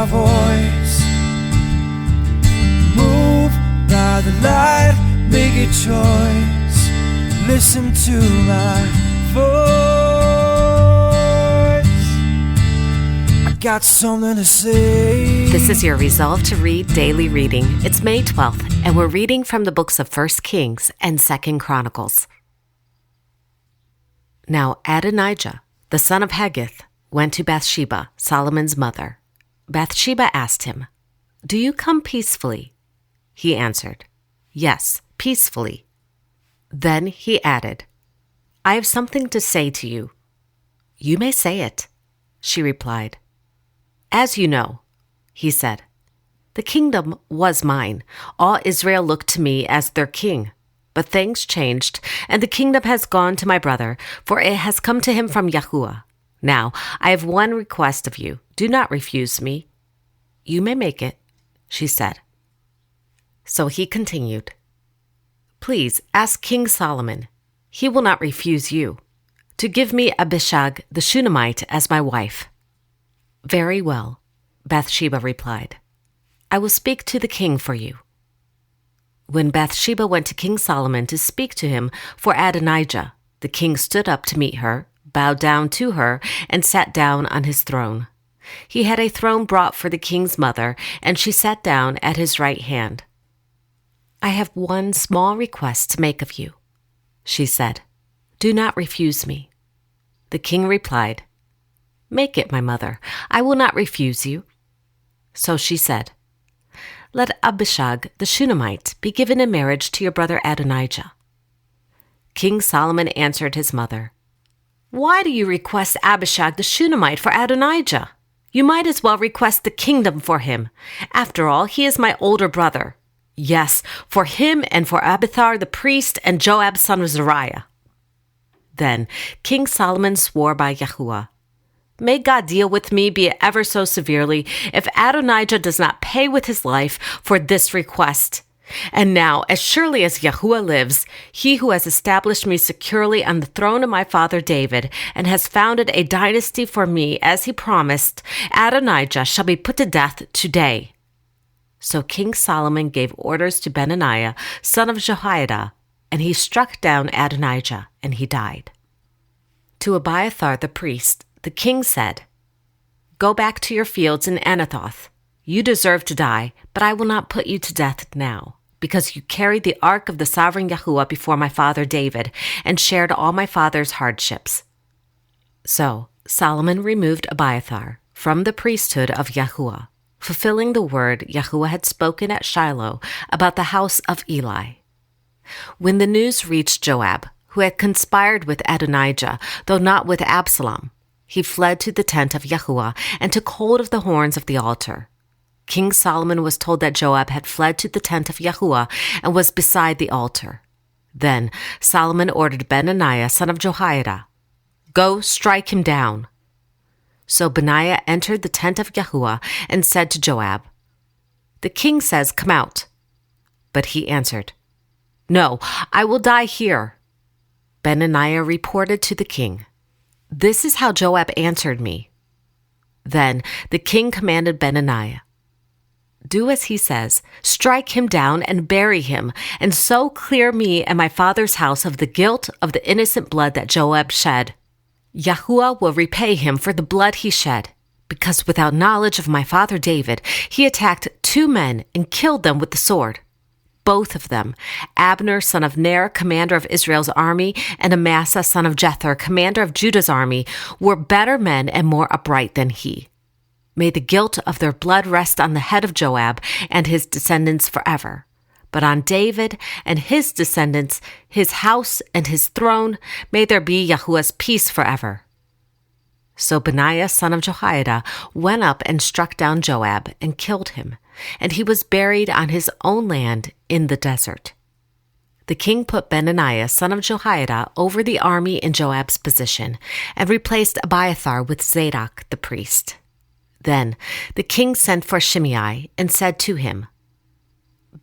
voice. Move by the light, make a choice. Listen to my voice. I got something to say. This is your Resolve to Read daily reading. It's May 12th, and we're reading from the books of 1 Kings and 2 Chronicles. Now Adonijah, the son of Haggith, went to Bathsheba, Solomon's mother. Bathsheba asked him, "Do you come peacefully?" He answered, "Yes, peacefully." Then he added, "I have something to say to you." "You may say it," she replied. "As you know," he said, "the kingdom was mine. All Israel looked to me as their king. But things changed, and the kingdom has gone to my brother, for it has come to him from Yahuwah. Now, I have one request of you. Do not refuse me." "You may make it," she said. So he continued, "Please ask King Solomon, he will not refuse you, to give me Abishag the Shunammite as my wife." "Very well," Bathsheba replied. "I will speak to the king for you." When Bathsheba went to King Solomon to speak to him for Adonijah, the king stood up to meet her, bowed down to her, and sat down on his throne. He had a throne brought for the king's mother, and she sat down at his right hand. "I have one small request to make of you," she said. "Do not refuse me." The king replied, "Make it, my mother. I will not refuse you." So she said, "Let Abishag the Shunammite be given in marriage to your brother Adonijah." King Solomon answered his mother, "Why do you request Abishag the Shunammite for Adonijah? You might as well request the kingdom for him. After all, he is my older brother. Yes, for him and for Abiathar the priest and Joab son of Zeruiah." Then King Solomon swore by Yahuwah, "May God deal with me, be it ever so severely, if Adonijah does not pay with his life for this request. And now, as surely as Yahuwah lives, he who has established me securely on the throne of my father David, and has founded a dynasty for me as he promised, Adonijah shall be put to death today." So King Solomon gave orders to Benaiah, son of Jehoiada, and he struck down Adonijah, and he died. To Abiathar the priest, the king said, "Go back to your fields in Anathoth. You deserve to die, but I will not put you to death now, because you carried the ark of the sovereign Yahuwah before my father David and shared all my father's hardships." So Solomon removed Abiathar from the priesthood of Yahuwah, fulfilling the word Yahuwah had spoken at Shiloh about the house of Eli. When the news reached Joab, who had conspired with Adonijah, though not with Absalom, he fled to the tent of Yahuwah and took hold of the horns of the altar. King Solomon was told that Joab had fled to the tent of Yahuwah and was beside the altar. Then Solomon ordered Benaiah, son of Jehoiada, "Go, strike him down." So Benaiah entered the tent of Yahuwah and said to Joab, "The king says, 'Come out.'" But he answered, "No, I will die here." Benaiah reported to the king, "This is how Joab answered me." Then the king commanded Benaiah, "Do as he says, strike him down and bury him, and so clear me and my father's house of the guilt of the innocent blood that Joab shed. Yahuwah will repay him for the blood he shed, because without knowledge of my father David, he attacked 2 men and killed them with the sword. Both of them, Abner, son of Ner, commander of Israel's army, and Amasa, son of Jether, commander of Judah's army, were better men and more upright than he. May the guilt of their blood rest on the head of Joab and his descendants forever. But on David and his descendants, his house and his throne, may there be Yahuwah's peace forever." So Benaiah, son of Jehoiada, went up and struck down Joab and killed him, and he was buried on his own land in the desert. The king put Benaiah, son of Jehoiada, over the army in Joab's position, and replaced Abiathar with Zadok the priest. Then the king sent for Shimei and said to him,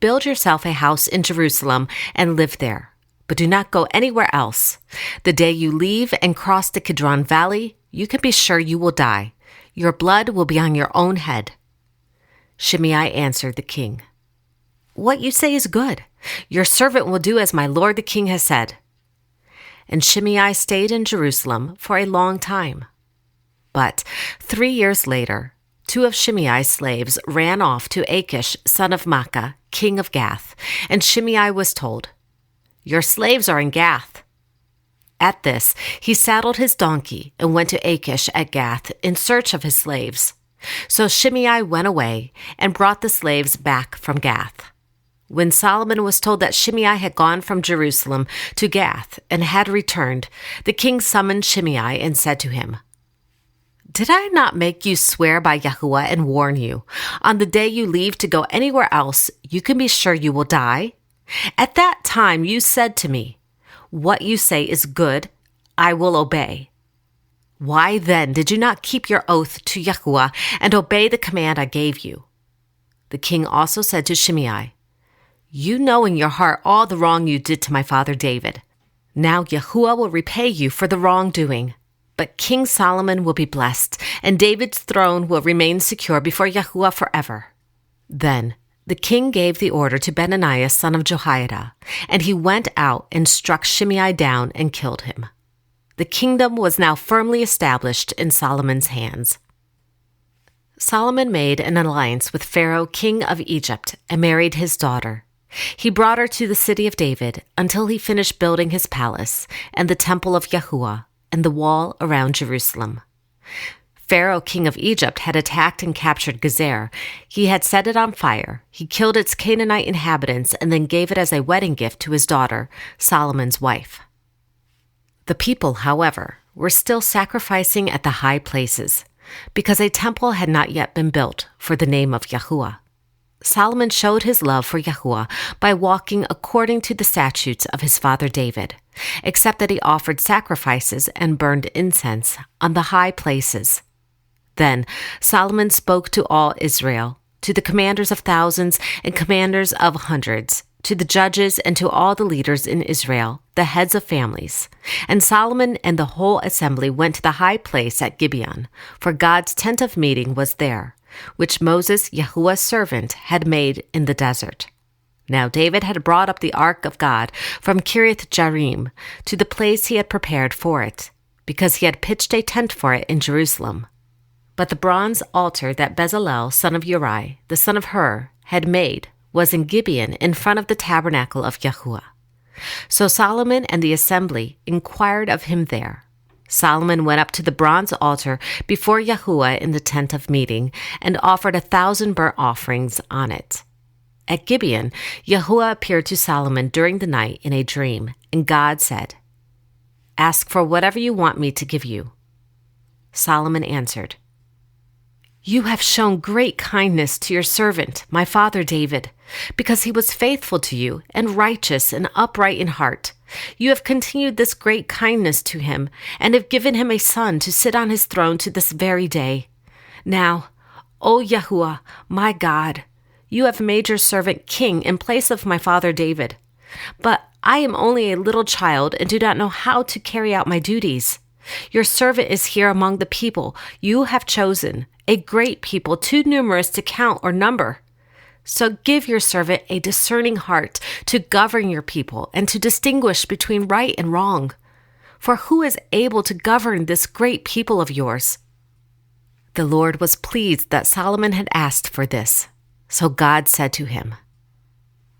"Build yourself a house in Jerusalem and live there, but do not go anywhere else. The day you leave and cross the Kidron Valley, you can be sure you will die. Your blood will be on your own head." Shimei answered the king, "What you say is good. Your servant will do as my lord the king has said." And Shimei stayed in Jerusalem for a long time. But 3 years later, 2 of Shimei's slaves ran off to Achish, son of Maacah, king of Gath, and Shimei was told, "Your slaves are in Gath." At this, he saddled his donkey and went to Achish at Gath in search of his slaves. So Shimei went away and brought the slaves back from Gath. When Solomon was told that Shimei had gone from Jerusalem to Gath and had returned, the king summoned Shimei and said to him, "Did I not make you swear by Yahuwah and warn you, on the day you leave to go anywhere else, you can be sure you will die? At that time you said to me, 'What you say is good, I will obey.' Why then did you not keep your oath to Yahuwah and obey the command I gave you?" The king also said to Shimei, "You know in your heart all the wrong you did to my father David. Now Yahuwah will repay you for the wrongdoing. But King Solomon will be blessed, and David's throne will remain secure before Yahuwah forever." Then the king gave the order to Benaiah son of Jehoiada, and he went out and struck Shimei down and killed him. The kingdom was now firmly established in Solomon's hands. Solomon made an alliance with Pharaoh, king of Egypt, and married his daughter. He brought her to the city of David until he finished building his palace and the temple of Yahuwah and the wall around Jerusalem. Pharaoh, king of Egypt, had attacked and captured Gezer. He had set it on fire. He killed its Canaanite inhabitants and then gave it as a wedding gift to his daughter, Solomon's wife. The people, however, were still sacrificing at the high places, because a temple had not yet been built for the name of Yahuwah. Solomon showed his love for Yahuwah by walking according to the statutes of his father David, except that he offered sacrifices and burned incense on the high places. Then Solomon spoke to all Israel, to the commanders of thousands and commanders of hundreds, to the judges and to all the leaders in Israel, the heads of families. And Solomon and the whole assembly went to the high place at Gibeon, for God's tent of meeting was there, which Moses, Yahuwah's servant, had made in the desert. Now David had brought up the ark of God from Kiriath Jearim to the place he had prepared for it, because he had pitched a tent for it in Jerusalem. But the bronze altar that Bezalel, son of Uri, the son of Hur, had made was in Gibeon in front of the tabernacle of Yahuwah. So Solomon and the assembly inquired of him there. Solomon went up to the bronze altar before Yahuwah in the tent of meeting and offered 1,000 burnt offerings on it. At Gibeon, Yahuwah appeared to Solomon during the night in a dream, and God said, "Ask for whatever you want me to give you." Solomon answered, "You have shown great kindness to your servant, my father David, because he was faithful to you and righteous and upright in heart. You have continued this great kindness to him and have given him a son to sit on his throne to this very day. Now, O Yahuwah, my God, you have made your servant king in place of my father David. But I am only a little child and do not know how to carry out my duties. Your servant is here among the people you have chosen, a great people too numerous to count or number. So give your servant a discerning heart to govern your people and to distinguish between right and wrong. For who is able to govern this great people of yours?" The Lord was pleased that Solomon had asked for this. So God said to him,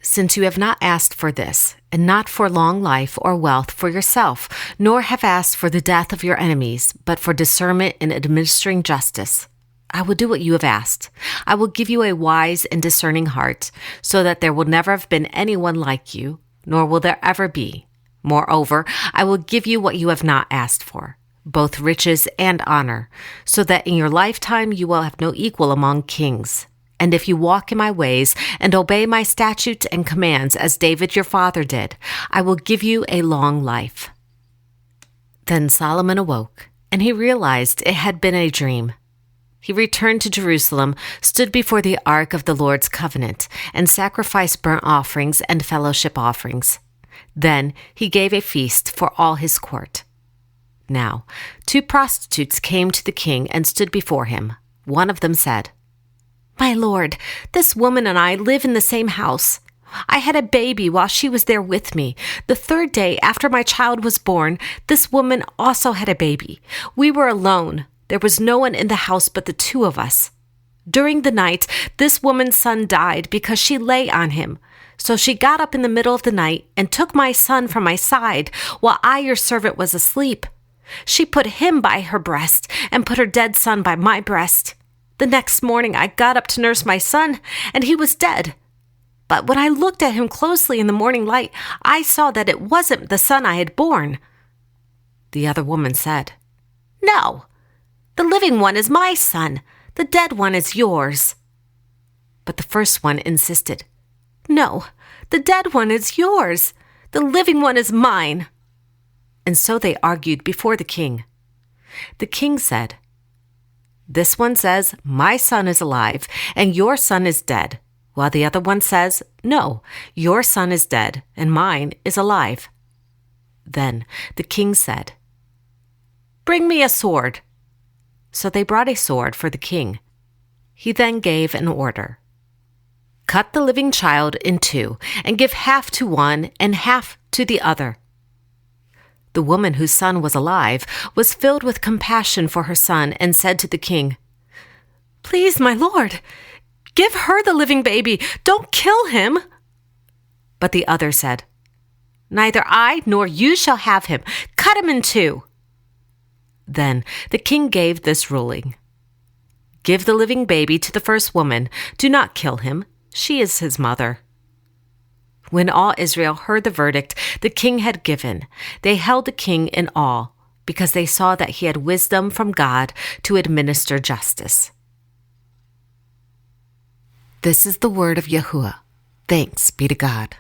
"Since you have not asked for this, and not for long life or wealth for yourself, nor have asked for the death of your enemies, but for discernment in administering justice, I will do what you have asked. I will give you a wise and discerning heart, so that there will never have been anyone like you, nor will there ever be. Moreover, I will give you what you have not asked for, both riches and honor, so that in your lifetime you will have no equal among kings. And if you walk in my ways and obey my statutes and commands as David your father did, I will give you a long life." Then Solomon awoke, and he realized it had been a dream. He returned to Jerusalem, stood before the ark of the Lord's covenant, and sacrificed burnt offerings and fellowship offerings. Then he gave a feast for all his court. Now 2 prostitutes came to the king and stood before him. One of them said, "My lord, this woman and I live in the same house. I had a baby while she was there with me. The third day after my child was born, this woman also had a baby. We were alone. There was no one in the house but the two of us. During the night, this woman's son died because she lay on him. So she got up in the middle of the night and took my son from my side while I, your servant, was asleep. She put him by her breast and put her dead son by my breast. The next morning I got up to nurse my son, and he was dead. But when I looked at him closely in the morning light, I saw that it wasn't the son I had born." The other woman said, "No, the living one is my son. The dead one is yours." But the first one insisted, "No, the dead one is yours. The living one is mine." And so they argued before the king. The king said, "This one says, 'My son is alive, and your son is dead,' while the other one says, 'No, your son is dead, and mine is alive.'" Then the king said, "Bring me a sword." So they brought a sword for the king. He then gave an order. "Cut the living child in two, and give half to one and half to the other." The woman whose son was alive was filled with compassion for her son and said to the king, "Please, my lord, give her the living baby. Don't kill him." But the other said, "Neither I nor you shall have him. Cut him in two." Then the king gave this ruling: "Give the living baby to the first woman. Do not kill him. She is his mother." When all Israel heard the verdict the king had given, they held the king in awe, because they saw that he had wisdom from God to administer justice. This is the word of Yahuwah. Thanks be to God.